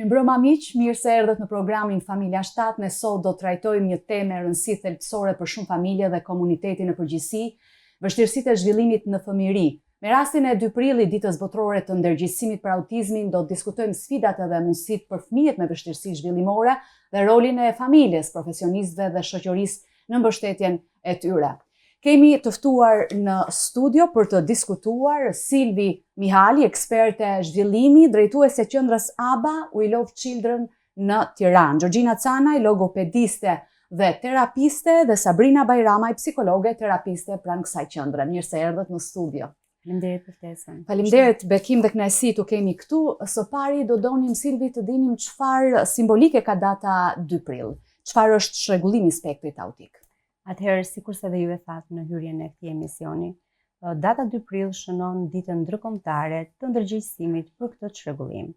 Mirëmbrëma miq, mirë se erdhët në programin Familja 7. Ne sot do të trajtojmë një temë e rëndësishme thelbësore për shumë familje dhe komunitetin në përgjithësi, vështirësitë e zhvillimit në fëmijëri. Me rastin e 2 prillit, ditës botërore të ndërgjegjësimit për autizmin, do të diskutojmë sfidat dhe mundësitë për fëmijët me vështirësi zhvillimore dhe rolin e familjes, profesionistëve dhe shoqërisë në mbështetjen e tyre. Kemi të ftuar në studio për të diskutuar Silvi Mihali, eksperte zhvillimi, drejtuese e qendrës ABA We Love Children në Tiranë, Gjorgjina Canaj, logopediste dhe terapiste, dhe Sabrina Bajramaj, psikologe terapiste pranë kësaj qendre. Mirë se erdhët në studio. Faleminderit për ftesën. Faleminderit, bekim dhe kënaqësi tu kemi këtu. Së pari do donim Silvi të dinim çfarë simbolike ka data 2 prill. Çfarë është çrregullimi i spektrit autik? Atëherë, sikurse dhe ju e thatë në hyrjen e këtij emisioni, data 2 prill shënon ditën ndërkombëtare të ndërgjegjësimit për këtë çrregullim,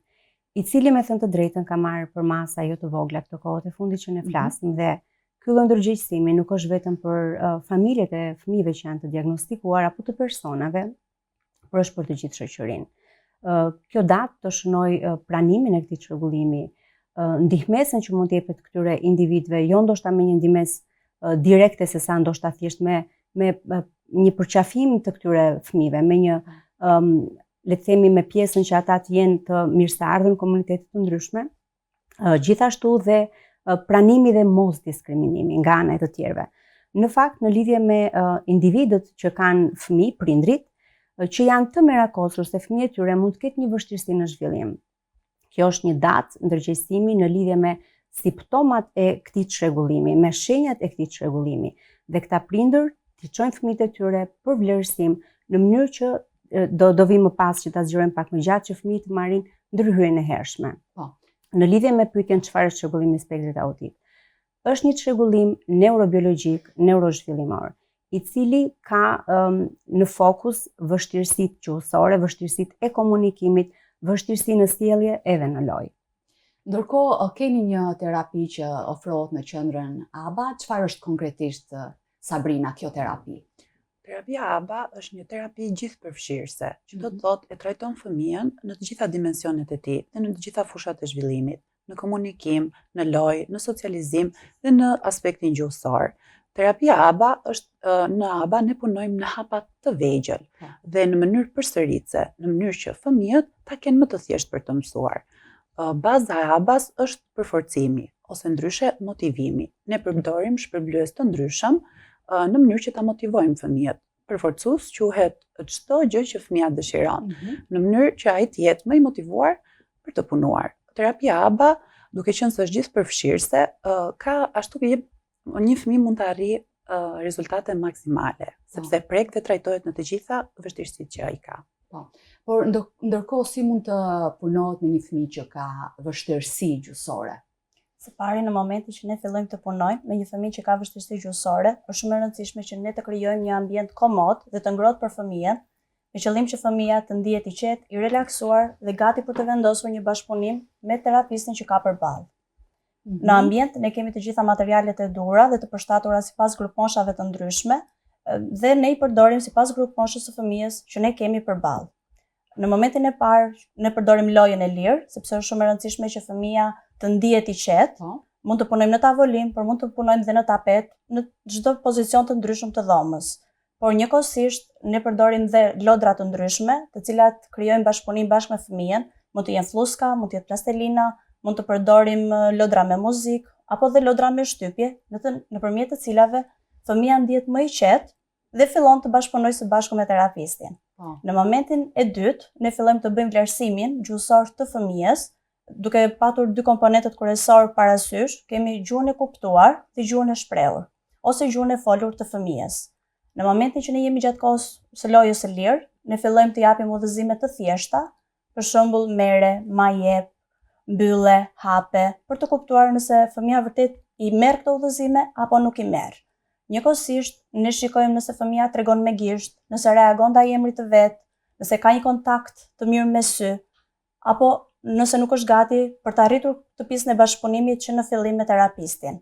i cili me thënë të drejtën ka marrë për masa jo të vogla këto kohët e fundit që ne flasim, dhe ky lloj ndërgjegjësimi nuk është vetëm për familjet e fëmijëve që janë të diagnostikuar apo të personave, por është për të gjithë shoqërinë. Kjo datë të shënoj pranimin e këtij çrregullimi, ndihmesën që mund të jepet këtyre individëve, jo ndoshta me një ndihmesë direkte, se sa ndoshta thjesht me një përqafim të këtyre fëmijëve, me një le të themi me pjesën që ata të jenë të mirëseardhur në komunitete të ndryshme, gjithashtu dhe pranimi dhe mos diskriminimi nga ana e të tjerëve. Në fakt, në lidhje me individët që kanë fëmijë, prindrit që janë të merakosur se fëmijët e tyre mund të ketë një vështirësi në zhvillim. Kjo është një datë ndërgjegjësimi në lidhje me simptomat e këtij çrregullimi, me shenjat e këtij çrregullimi, dhe këta prindër të çojnë fëmijët e tyre për vlerësim në mënyrë që do vi më pas që ta zgjerojmë pak më gjatë, që fëmijët të marrin ndërhyrjen e hershme. Në lidhje me pyetjen çfarë është çrregullimi i spektrit autik, është një çrregullim neurobiologjik, neurozhvillimor, i cili ka në fokus vështirësitë gjuhësore, vështirësitë e komunikimit, vështirësi në sjellje edhe në lojë. Ndërkohë, keni një terapi që ofrohet në qendrën ABA. Çfarë është konkretisht, Sabrina, kjo terapi? Terapia ABA është një terapi gjithëpërfshirëse, që do të thotë e trajton fëmijën në të gjitha dimensionet e tij dhe në të gjitha fushat e zhvillimit, në komunikim, në lojë, në socializim dhe në aspektin gjuhësor. Terapia ABA është në ABA ne punojmë në hapa të vegjël dhe në mënyrë përsëritse, në mënyrë që fëmijët ta kenë më të thjeshtë për të mësuar. Baza e ABA-s është përforcimi, ose ndryshe motivimi. Ne përdorim shpërblyes të ndryshëm në mënyrë që ta motivojmë fëmijët. Përforcues quhet çdo gjë që fëmia dëshiron, në mënyrë që ai të jetë më i motivuar për të punuar. Terapia ABA, duke qenë se është gjithëpërfshirëse, ka ashtu që një fëmijë mund të arrijë rezultate maksimale, sepse prek dhe trajtohet në të gjitha vështirësitë që ai ka. Por ndërkohë si mund të punohet me një fëmijë që ka vështirësi gjuhësore? Së pari, në momentin që ne fillojmë të punojmë me një fëmijë që ka vështirësi gjuhësore, është shumë e rëndësishme që ne të krijojmë një ambient komod dhe të ngrohtë për fëmijën, me qëllim që fëmia të ndihet i qetë, i relaksuar dhe gati për të vendosur një bashkëpunim me terapistin që ka përballë. Në ambient ne kemi të gjitha materialet e duhura dhe të përshtatura sipas grupmoshave të ndryshme, dhe ne i përdorim sipas grupmoshës së fëmijës që ne kemi përballë. Në momentin e parë ne përdorim lojën e lirë, sepse është shumë e rëndësishme që fëmia të ndihet i qetë. Mund të punojmë në tavolim, por mund të punojmë dhe në tapet, në çdo pozicion të ndryshëm të dhomës. Por njëkohësisht ne përdorim dhe lodra të ndryshme, të cilat krijojnë bashkëpunim bashkë me fëmijën. Mund të jenë fluska, mund të jetë plastelina, mund të përdorim lodra me muzikë apo dhe lodra me shtypje, nëpërmjet të cilave fëmia ndihet më i qetë dhe fillon të bashkëpunojë së bashku me terapistin. Në momentin e dytë, ne fillojmë të bëjmë vlerësimin gjuhësor të fëmijës, duke patur 2 komponentët kryesorë parasysh, kemi gjuhën e kuptuar dhe gjuhën e shprehur, ose gjuhën e folur të fëmijës. Në momentin që ne jemi gjatë kohës së lojës së lirë, ne fillojmë të japim udhëzime të thjeshta, për shembull mere, ma jep, mbylle, hape, për të kuptuar nëse fëmia vërtet i merr këto udhëzime apo nuk i merr. Njëkohësisht, ne shikojmë nëse fëmia tregon me gisht, nëse reagon ndaj emrit të vet, nëse ka një kontakt të mirë me sy, apo nëse nuk është gati për të arritur të pjesën e bashkëpunimit që në fillim me terapistin.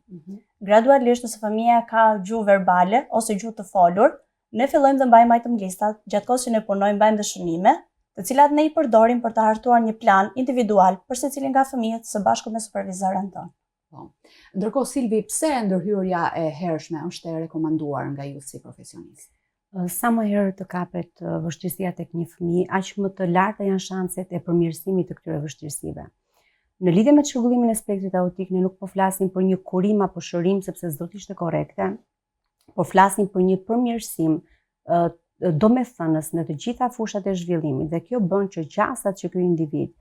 Gradualisht, nëse fëmia ka gjuhë verbale ose gjuhë të folur, ne fillojmë dhe mbajmë item listat, gjatë kohës që ne punojmë mbajmë dhe shënime, të cilat ne i përdorim për të hartuar një plan individual për secilin nga fëmijët së bashku me supervizorën tonë. Ndërkohë, Silvi, pse ndërhyrja e hershme është e rekomanduar nga ju si profesionist? Sa më herë të kapet vështirësia tek një fëmijë, aq më të larta janë shanset e përmirësimit të këtyre vështirësive. Në lidhje me çrregullimin e spektrit autik, ne nuk po flasim për një kurim apo shërim sepse s'do të ishte korrekte, por flasim për një përmirësim domethënës në të gjitha fushat e zhvillimit, dhe kjo bën që gjasat që ky individ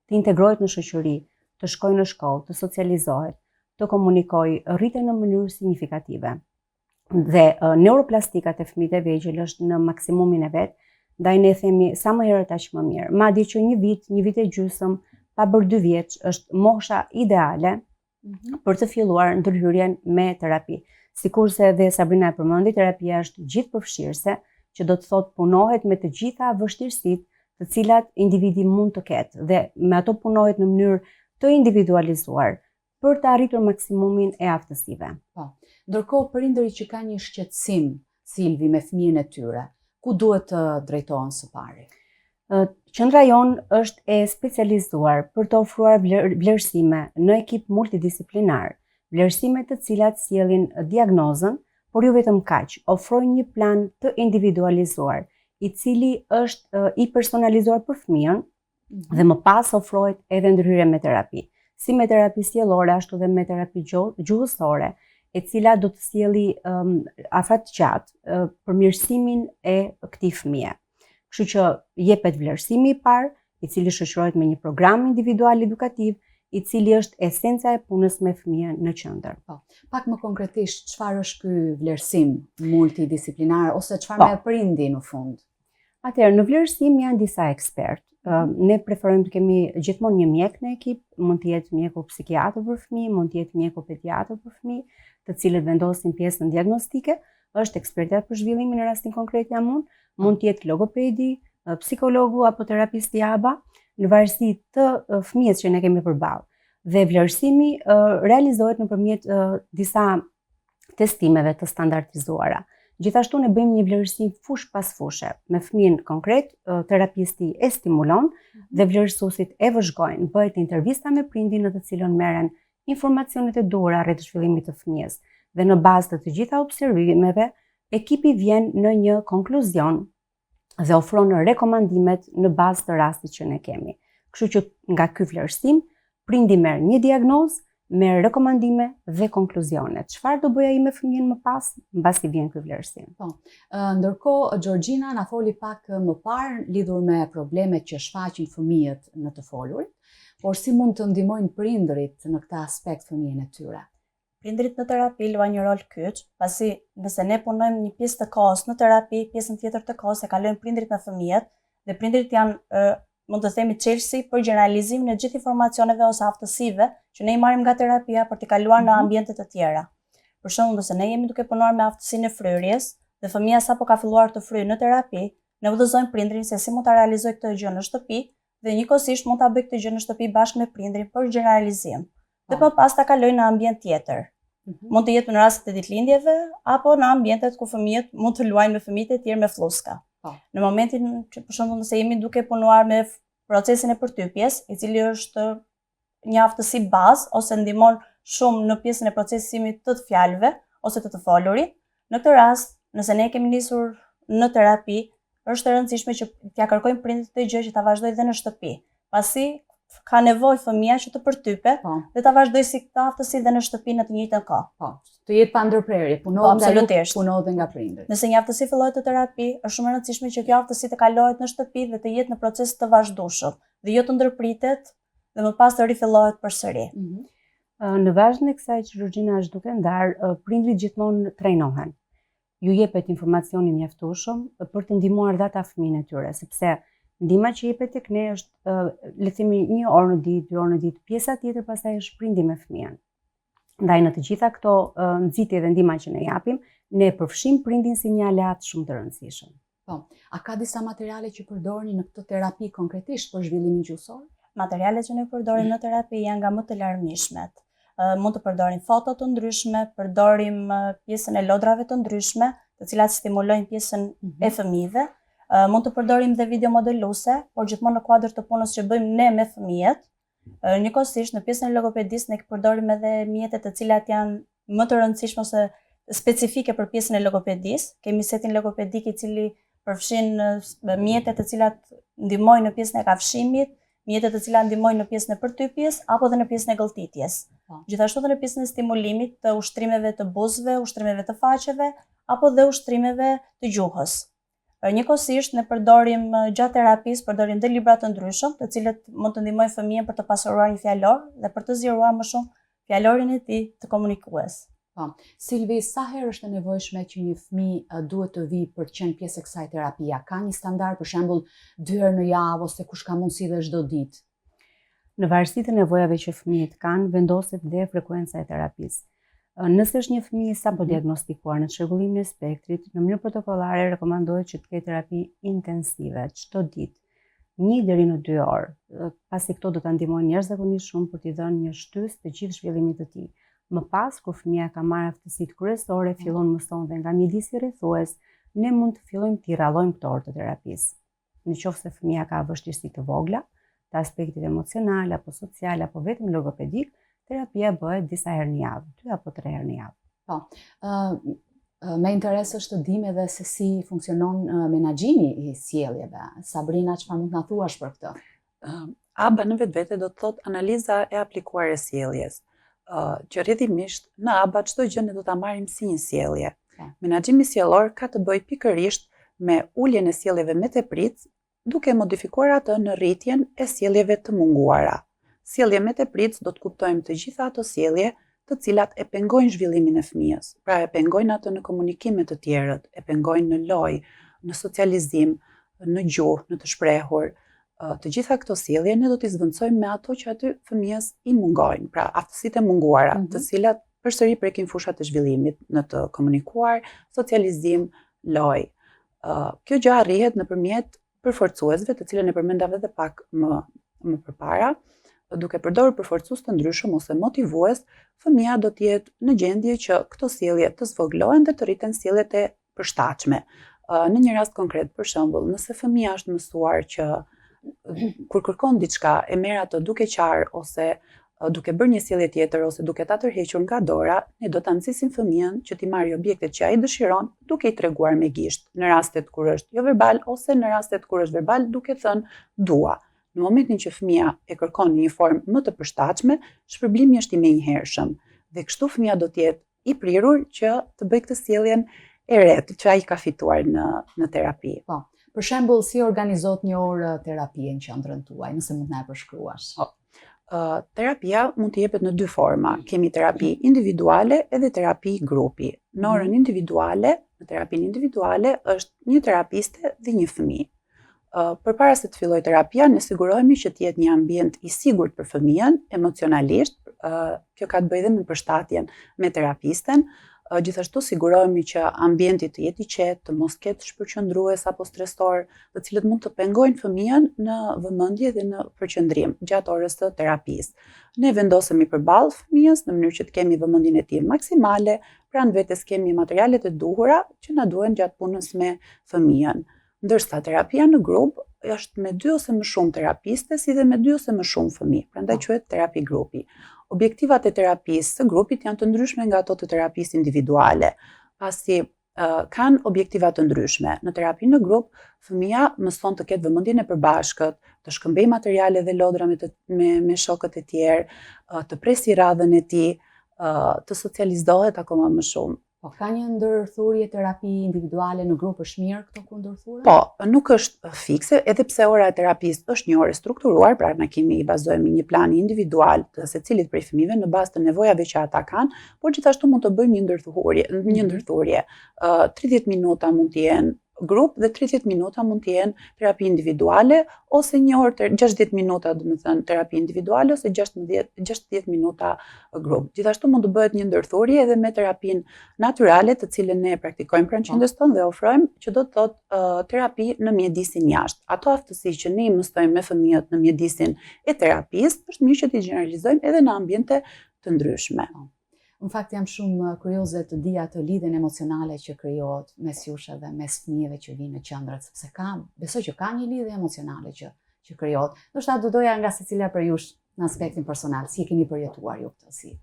të integrohet në shoqëri, të shkojë në shkollë, të socializohet, të komunikojë, rriten në mënyrë signifikative. Dhe neuroplastikat e fëmijëve të vegjël është në maksimumin e vet, ndaj ne themi sa më herët aq më mirë. Madje që një vit e gjysmë, pa bërë 2 vjeç, është mosha ideale për të filluar ndërhyrjen me terapi. Sikurse dhe Sabrina e përmendi, terapia është gjithëpërfshirëse, që do të thotë punohet me të gjitha vështirësitë të cilat individi mund të ketë, dhe me ato punohet në mënyrë të individualizuar për të arritur maksimumin e aftësive. Ndërkohë, prindërit që kanë një shqetësim, Silvi, me fëmijën e tyre, ku duhet të drejtohen së pari? Qendra jonë është e specializuar për të ofruar vlerësime në ekip multidisiplinar, vlerësime të cilat sjellin diagnozën, por jo vetëm kaq, ofrojnë një plan të individualizuar, i cili është i personalizuar për fëmijën dhe më pas ofrohet edhe ndërhyrje me terapi, si me terapi sjellore ashtu dhe me terapi gjuhësore, e cila do të sjelli afatgjatë përmirësimin e këtij fëmije. Kështu që jepet vlerësimi i parë, i cili shoqërohet me një program individual edukativ, i cili është esenca e punës me fëmijën në qendër. Pak më konkretisht, çfarë është ky vlerësim multidisiplinar ose çfarë me prindi në fund? Atëherë, në vlerësim janë disa ekspertë. Ne preferojmë të kemi gjithmonë një mjek në ekip, mund të jetë mjeku psikiatër për fëmijë, mund të jetë mjeku pediatër për fëmijë, të cilët vendosin pjesën diagnostike, është ekspertja për zhvillimin në rastin konkret jam unë, mund të jetë logopedi, psikologu apo terapisti ABA, në varësi të fëmijës që ne kemi përballë. Dhe vlerësimi realizohet nëpërmjet disa testimeve të standardizuara. Gjithashtu ne bëjmë një vlerësim fush pas fushe. Me fëmijën konkret, terapisti e stimulon dhe vlerësuesit e vëzhgojnë. Bëhet intervista me prindin në të cilën merren informacionet e duhura rreth zhvillimit të fëmijës. Dhe në bazë të gjitha observimeve, ekipi vjen në një konkluzion dhe ofron rekomandimet në bazë të rastit që ne kemi. Kështu që nga ky vlerësim, prindi merr një diagnozë, merr rekomandime dhe konkluzione. Çfarë do bëja ai me fëmijën më pas, mbasi vjen ky vlerësim. Ndërkohë, Georgina na foli pak më parë lidhur me problemet që shfaqin fëmijët në të folurit, por si mund të ndihmojnë prindërit në këtë aspekt fëmijën e tyre? Prindrit në terapi luajnë një rol kyç, pasi nëse ne punojmë një pjesë të kohës në terapi, pjesën tjetër të kohës e kalojnë prindrit me fëmijët, dhe prindrit janë mund të themi çelësi për generalizimin e gjithë informacioneve ose aftësive që ne i marrim nga terapia për t'i kaluar në ambiente të tjera. Për shembull, nëse ne jemi duke punuar me aftësinë e fryrjes dhe fëmia sapo ka filluar të fryjë në terapi, ne udhëzojmë prindrin se si mund ta realizojë këtë gjë në shtëpi dhe njëkohësisht mund ta bëjë këtë gjë në shtëpi bashkë me prindrin për generalizim. Dhe më pas ta kalojë në ambient tjetër. Mund të jetë në rastet e ditëlindjeve apo në ambientet ku fëmijët mund të luajnë me fëmijët e tjerë me fluska. Në momentin që për shembull nëse jemi duke punuar me procesin e përtypjes, i cili është një aftësi bazë ose ndihmon shumë në pjesën e procesimit të fjalëve ose të folurit, në këtë rast, nëse ne kemi nisur në terapi, është e rëndësishme që t'ia kërkojmë prindit këtë gjë që ta vazhdojë edhe në shtëpi, pasi ka nevojë fëmia që të përtypet dhe ta vazhdojë si këtë aftësi dhe në shtëpi në të njëjtën kohë. Të jetë pa ndërprerje, punohet nga prindërit. Nëse një aftësi fillohet në terapi, është shumë e rëndësishme që kjo aftësi të kalohet në shtëpi dhe të jetë në proces të vazhdueshëm, dhe jo të ndërpritet dhe më pas të rifillohet përsëri. Në vazhdim të kësaj që Georgina është duke ndarë, prindrit gjithmonë trajnohen. Ju jepet informacioni mjaftueshëm për të ndihmuar ata fëmijën e tyre, sepse ndihma që jepet tek ne është, le të themi, 1 orë në ditë, 2 orë në ditë, pjesa tjetër pastaj është prindi me fëmijën. Ndaj në të gjitha këto nxitje dhe ndihma që ne japim, ne përfshim prindin si një aleat shumë të rëndësishëm. A ka disa materiale që përdorni në këtë terapi konkretisht për zhvillimin gjuhësor? Materialet që ne përdorim në terapi janë nga më të larmishmet. Mund të përdorim foto të ndryshme, përdorim pjesën e lodrave të ndryshme, të cilat stimulojnë pjesën e fëmijëve. Mund të përdorim dhe video modeluse, por gjithmonë në kuadër të punës që bëjmë ne me fëmijët. Njëkohësisht në pjesën e logopedisë ne përdorim edhe mjetet të cilat janë më të rëndësishme ose specifike për pjesën e logopedisë. Kemi setin logopedik i cili përfshin mjetet të cilat ndihmojnë në pjesën e kafshimit, mjetet të cilat ndihmojnë në pjesën e përtypjes apo dhe në pjesën e gëlltitjes. Gjithashtu edhe në pjesën e stimulimit të ushtrimeve të buzëve, ushtrimeve të faqeve apo dhe ushtrimeve të gjuhës. Njëkohësisht ne përdorim gjatë terapisë, përdorim dhe libra të ndryshëm, të cilët mund të ndihmojnë fëmijën për të pasuruar një fjalor dhe për të zgjeruar më shumë fjalorin e tij të komunikues. Silvi, sa herë është e nevojshme që një fëmijë duhet të vijë për të qenë pjesë e kësaj terapia? Ka një standard, për shembull, 2 herë në javë ose kush ka mundësi dhe çdo ditë? Në varësi të nevojave që fëmijët kanë, vendoset dhe frekuenca e terapisë. Nëse është një fëmijë sapo diagnostikuar në çrregullimin e spektrit, në mënyrë protokollare rekomandohet që të ketë terapi intensive çdo ditë, 1 deri në 2 orë, pasi këto do ta ndihmojnë jashtëzakonisht shumë për t'i dhënë një shtys të gjithë zhvillimit të tij. Më pas, kur fëmia ka marrë aftësitë kryesore, fillon mëson dhe nga mjedisi rrethues, ne mund të fillojmë t'i rrallojmë këto orë të terapisë. Nëse fëmia ka vështirësi të vogla, të aspektit emocional apo social apo vetëm logopedik, terapia bëhet disa herë në javë, 2 apo 3 herë në javë. Me interes është të dim edhe se si funksionon menaxhimi i sjelljeve. Sabrina, çfarë mund të na thuash për këtë? ABA në vetvete do të thotë analiza e aplikuar e sjelljes. Që rrjedhimisht në ABA çdo gjë ne do ta marrim si një sjellje. Menaxhimi sjellor ka të bëjë pikërisht me uljen e sjelljeve me teprit, duke modifikuar atë në rritjen e sjelljeve të munguara. Sjellje me teprit do të kuptojmë të gjitha ato sjellje të cilat e pengojnë zhvillimin e fëmijës. Pra e pengojnë atë në komunikim me të tjerët, e pengojnë në lojë, në socializim, në gjuhë, në të shprehur. Të gjitha këto sjellje ne do t'i zvendçojmë me ato që aty fëmijës i mungojnë, pra aftësitë e munguara, të cilat përsëri prekin fushat e zhvillimit në të komunikuar, socializim, lojë. Kjo gjë arrihet nëpërmjet përforcuesve, të cilën e përmendave edhe pak më përpara. Duke përdorur përforcues të ndryshëm ose motivues, fëmia do të jetë në gjendje që këto sjellje të zvoglohen dhe të rriten sjelljet e përshtatshme. Në një rast konkret, për shembull, nëse fëmia është mësuar që kur kërkon diçka e merr atë duke qarë ose duke bërë një sjellje tjetër ose duke ta tërhequr nga dora, ne do ta nxisim fëmijën që t'i marrë objektet që ai dëshiron duke i treguar me gisht, në rastet kur është jo verbal ose në rastet kur është verbal duke thënë dua. Në momentin që fëmia e kërkon në një formë më të përshtatshme, shpërblimi është i menjëhershëm dhe kështu fëmia do të jetë i prirur që të bëjë këtë sjelljen e re që ai ka fituar në terapi. Për shembull, si organizohet një orë terapie në qendrën tuaj, nëse mund të na e përshkruash? Terapia mund të jepet në 2 forma. Kemi terapi individuale edhe terapi grupi. Në orën individuale, në terapinë individuale është një terapiste dhe një fëmijë. Përpara se të filloj terapia, ne sigurohemi që të jetë një ambient i sigurt për fëmijën, emocionalisht. Kjo ka të bëjë dhe me përshtatjen me terapisten. Gjithashtu sigurohemi që ambienti të jetë i qetë, të mos ketë shpërqendrues apo stresor, të cilët mund të pengojnë fëmijën në vëmendje dhe në përqendrim gjatë orës së terapisë. Ne vendosemi përballë fëmijës në mënyrë që të kemi vëmendjen e tij maksimale, pranë vetes kemi materialet e duhura që na duhen gjatë punës me fëmijën. Ndërsa terapia në grup është me 2 ose më shumë terapiste, si dhe me 2 ose më shumë fëmijë, prandaj quhet terapi grupi. Objektivat e terapisë së grupit janë të ndryshme nga ato të terapisë individuale, pasi kanë objektiva të ndryshme. Në terapi në grup, fëmia mëson të ketë vëmendjen e përbashkët, të shkëmbejë materiale dhe lodra me shokët e tjerë, të presi radhën e tij, të socializohet akoma më shumë. Ka një ndërthurje terapi individuale në grup është mirë këto kundërthurje? Po, nuk është fikse, edhe pse ora e terapisë është një orë strukturuar, pra ne kemi i bazojmë një plan individual të secilit prej fëmijëve në bazë të nevojave që ata kanë, por gjithashtu mund të bëjmë një ndërthurje. 30 minuta mund të jenë grup dhe 30 minuta mund të jenë terapi individuale ose një orë 60 minuta, domethënë terapi individuale ose 60 minuta grup. Gjithashtu mund të bëhet një ndërthurje edhe me terapinë natyrale, të cilën ne praktikojmë pranë qendrës tonë dhe ofrojmë, që do të thotë terapi në mjedisin jashtë. Ato aftësi që ne i mësojmë me fëmijët në mjedisin e terapisë, është mirë që t'i gjeneralizojmë edhe në ambiente të ndryshme. Në fakt jam shumë kurioze të dija të lidhjen emocionale që krijohet mes jush dhe mes fëmijëve që vinë në qendrat, sepse besoj që ka një lidhje emocionale që krijohet. Ndoshta do doja nga secila për jush në aspektin personal, si e keni përjetuar ju këtë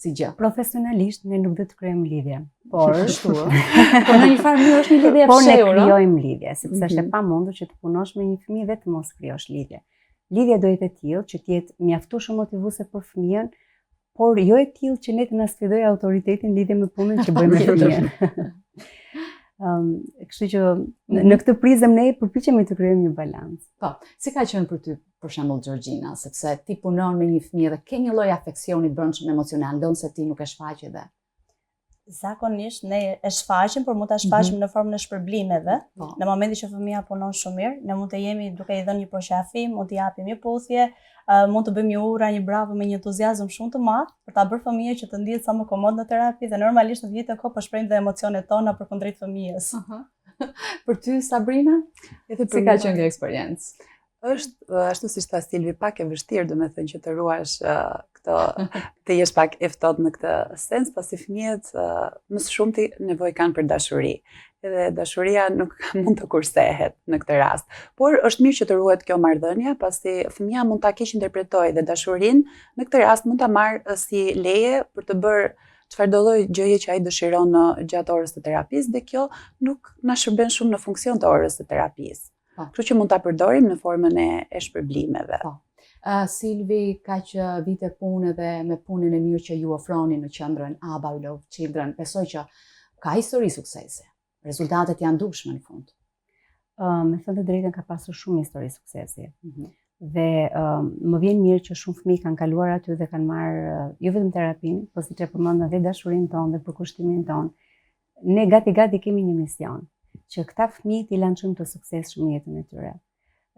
si gjë? Profesionalisht ne nuk do të krijojmë lidhje, por Ashtu. Po në një farë mënyrë është një lidhje e por ne fshehur, ëh? krijojmë lidhje, sepse është e pamundur që të punosh me një fëmijë dhe të mos krijosh lidhje. Lidhja do jetë e tillë që të jetë mjaftueshëm motivuese për fëmijën, por jo e tillë që ne të na sfidojë autoritetin lidhje me punën që bëjmë me fëmijën. Kështu që në këtë prizëm ne përpiqemi të krijojmë një balancë. Po, si ka qenë për ty, për shembull Gjorgjina, sepse ti punon me një fëmijë dhe ke një lloj afeksioni të brendshëm emocional, ndonse ti nuk e shfaqe dhe. Zakonisht ne e shfaqim, por mund ta shfaqim në formën e shpërblimeve. Po. Në momentin që fëmia punon shumë mirë, ne mund të jemi duke i dhënë një përqafi, mund t'i japim një puthje, mund të bëjmë një ura, një bravo me një entuziazëm shumë të madh për ta bërë fëmijën që të ndihet sa më komod në terapi dhe normalisht në të njëjtën kohë po shprehim dhe emocionet tona përkundrejt fëmijës. Për ty Sabrina, Edhe si ka qenë kjo eksperiencë? Është ashtu siç tha Silvi, pak e vështirë domethënë që të ruash këto të jesh pak e ftohtë në këtë sens, pasi fëmijët më së shumti nevojë kanë për dashuri. Edhe dashuria nuk mund të kursehet në këtë rast. Por është mirë që të ruhet kjo marrëdhënie, pasi fëmia mund ta keq interpretojë dhe dashurinë në këtë rast mund ta marrë si leje për të bërë çfarëdo lloj gjëje që ai dëshiron gjatë orës së terapisë dhe kjo nuk na shërben shumë në funksion të orës së terapisë. Kështu që mund ta përdorim në formën e shpërblimeve. Silvi, kaq vite punë dhe me punën e mirë që ju ofroni në qendrën ABBA We Love Children, besoj që ka histori suksese. Rezultatet janë dukshme në fund. Me thënë të drejtën ka pasur shumë histori suksesi. Dhe më vjen mirë që shumë fëmijë kanë kaluar aty dhe kanë marrë jo vetëm terapinë, por siç e përmendën dhe dashurinë tonë dhe përkushtimin tonë. Ne gati kemi një mision, që këta fëmijë t'i lançojmë të suksesshëm jetën e tyre.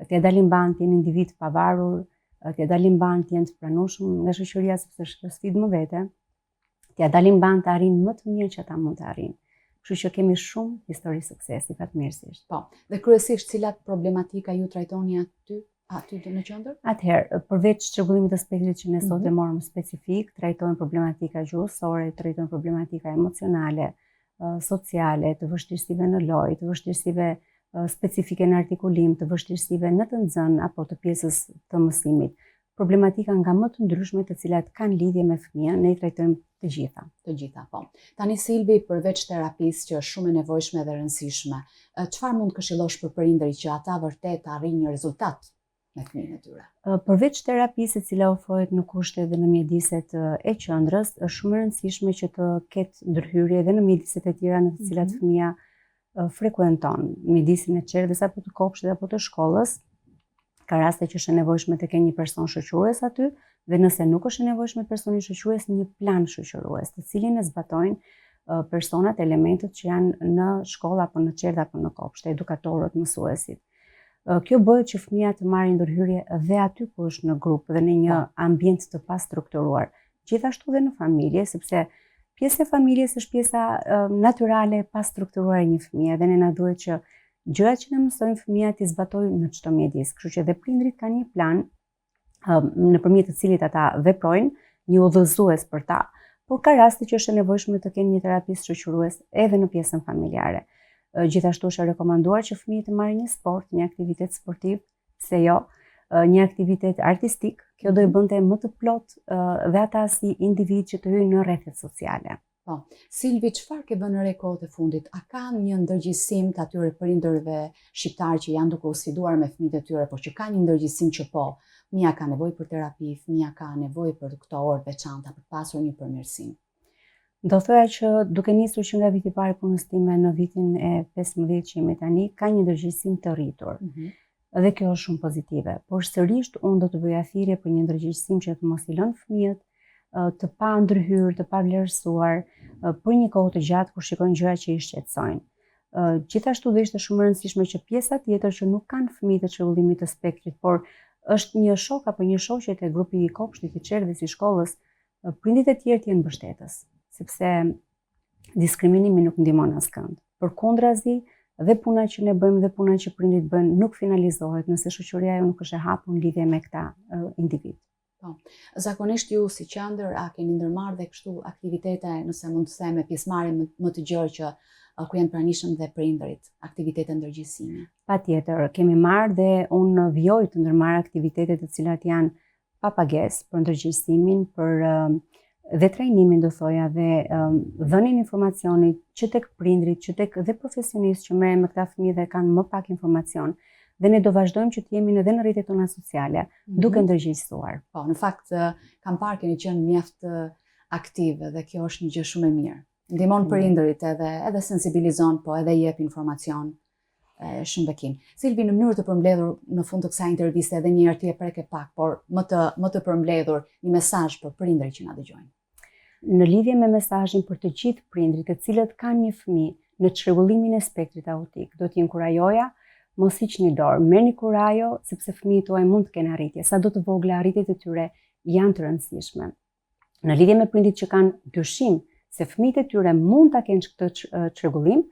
T'ia dalim ban të jenë individ pavarur, t'ia dalim ban të jenë të pranueshëm nga shoqëria sepse është sfidë më vete. T'ia dalim ban të arrijnë më të mirë që ata mund të arrijnë. Kështu që kemi shumë histori suksesi, fatmirësisht. Po, dhe kryesisht cilat problematika ju trajtoni aty në qendër? Atëherë, përveç çrregullimit të spektrit që ne sot e morëm specifik, trajtojmë problematika gjuhësore, trajtojmë problematika emocionale, sociale, të vështirësive në lojë, të vështirësive specifike në artikulim, të vështirësive në të nxënë apo të pjesës të mësimit. Problematika nga më të ndryshme të cilat kanë lidhje me fëmijën, ne i trajtojmë të gjitha. Të gjitha, po. Tani Silvi, përveç terapisë që është shumë e nevojshme dhe rëndësishme, çfarë mund këshillosh për prindërit që ata vërtet arrijnë një rezultat me fëmijën e tyre? Përveç terapisë e cila ofrohet në kushte dhe në mjediset e qendrës, është shumë e rëndësishme që të ketë ndërhyrje edhe në mjediset e tjera në të cilat fëmia frekuenton, mjedisin e qerdhës apo të kopshtit apo të shkollës. Ka raste që është e nevojshme të kenë një person shoqërues aty, dhe nëse nuk është e nevojshme personi shoqërues, një plan shoqërues, të cilin e zbatojnë personat, elementët që janë në shkollë apo në qerdhë apo në kopshte, edukatorët, mësuesit. Kjo bëhet që fëmia të marrë ndërhyrje dhe aty ku është në grup dhe në një ambient të pastrukturuar. Gjithashtu dhe në familje, sepse pjesë e familjes është pjesa natyrale e pastrukturuar e një fëmie dhe ne na duhet që gjërat që ne mësojmë fëmijët i zbatojnë në çdo mjedis. Kështu që dhe prindrit kanë një plan nëpërmjet të cilit ata veprojnë, një udhëzues për ta. Por ka raste që është e nevojshme të kenë një terapist shoqërues edhe në pjesën familjare. Gjithashtu është e rekomanduar që fëmijët të marrin një sport, një aktivitet sportiv, pse jo, një aktivitet artistik. Kjo do i bënte më të plot dhe ata si individ që të hyjnë në rrethet sociale. Po, Silvi, çfarë ke vënë re kohët e fundit? A ka një ndërgjegjësim të atyre prindërve shqiptar që janë duke u sfiduar me fëmijët e tyre, por që ka një ndërgjegjësim që po, fëmia ka nevojë për terapi, fëmia ka nevojë për këto orë veçanta për të pasur një përmirësim? Do thoya që duke nisur që nga viti i parë punës time në vitin e 15 që jemi tani, ka një ndërgjegjësim të rritur. Dhe kjo është shumë pozitive. Por sërish unë do të bëja thirrje për një ndërgjegjësim që të mos i lënë fëmijët të pa ndërhyrë, të pa vlerësuar, për një kohë të gjatë kur shikojnë gjëra që i shqetësojnë. Gjithashtu dhe ishte shumë e rëndësishme që pjesa tjetër që nuk kanë fëmijë të çrregullimit të spektrit, por është një shok apo një shoqe te grupi i kopshtit, i qerdhës, i shkollës, prindit e tjerë të jenë mbështetës, sepse diskriminimi nuk ndihmon askënd. Përkundrazi, dhe puna që ne bëjmë dhe puna që prindit bëjnë nuk finalizohet nëse shoqëria jo nuk është e hapur në lidhje me këta individ. Zakonisht ju si qendër a keni ndërmarrë dhe kështu aktivitete, nëse mund të them, me pjesëmarrje më të gjerë që ku janë pranishëm dhe prindërit, aktivitete ndërgjegjësimi? Patjetër, kemi marrë dhe unë vjoj të ndërmarr aktivitete të cilat janë pa pagesë për ndërgjegjësimin, për dhe trajnimin do thoja dhe dhënien informacionit që tek prindrit, që tek dhe profesionistë që merren me këta fëmijë dhe kanë më pak informacion. Dhe ne do vazhdojmë që të jemi edhe në rrjetet tona sociale, duke ndërgjegjësuar. Po, në fakt kam parë keni qenë mjaft aktive dhe kjo është një gjë shumë e mirë. Ndihmon prindërit edhe sensibilizon, po edhe jep informacion shumë bekim. Silvi, në mënyrë të përmbledhur në fund të kësaj interviste edhe një herë ti e preke pak, por më të përmbledhur një mesazh për prindërit që na dëgjojnë. Në lidhje me mesazhin për të gjithë prindrit të cilët kanë një fëmijë në çrregullimin e spektrit autik, do t'i inkurajoja mos hiqni dorë, merrni kurajo sepse fëmijët tuaj mund të kenë arritje, sado të vogla arritjet e tyre janë të rëndësishme. Në lidhje me prindit që kanë dyshim se fëmijët e tyre mund ta kenë këtë çrregullim,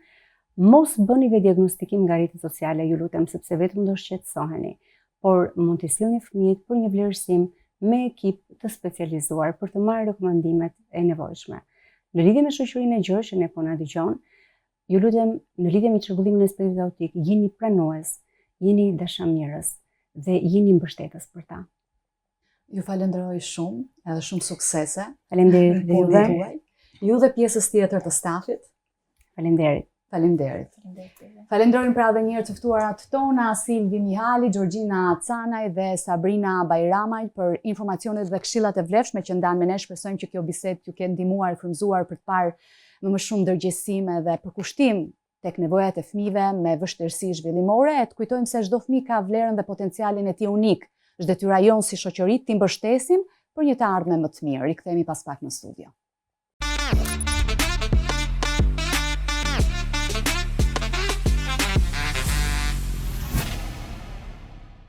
mos bëni diagnostikim nga rrjetet sociale, ju lutem, sepse vetëm do shqetësoheni, por mund t'i sillni fëmijët për një vlerësim me ekip të specializuar për të marrë rekomandimet e nevojshme. Në lidhje me shoqërinë e gjerë që ne po na dëgjon, ju lutem, në lidhje me çrregullimin e spektrit autik, jeni pranues, jeni dashamirës dhe jeni mbështetës për ta. Ju falenderoj shumë, edhe shumë suksese. Faleminderit dhe juve. Ju dhe pjesës tjetër të stafit. Faleminderit. Faleminderit. Falenderojmë pra edhe një herë të ftuarat tona, Silvi Mihali, Gjorgjina Canaj dhe Sabrina Bajramaj për informacionet dhe këshillat e vlefshme që ndanë me ne. Shpresojmë që kjo bisedë ju ketë ndihmuar, frymëzuar për të parë më shumë ndërgjegjësime dhe përkushtim tek nevojat e fëmijëve me vështirësi zhvillimore. E të kujtojmë se çdo fëmijë ka vlerën dhe potencialin e tij unik. Është detyra jonë si shoqëri t'i mbështesim për një të ardhme më të mirë. Rikthehemi pas pak në studio.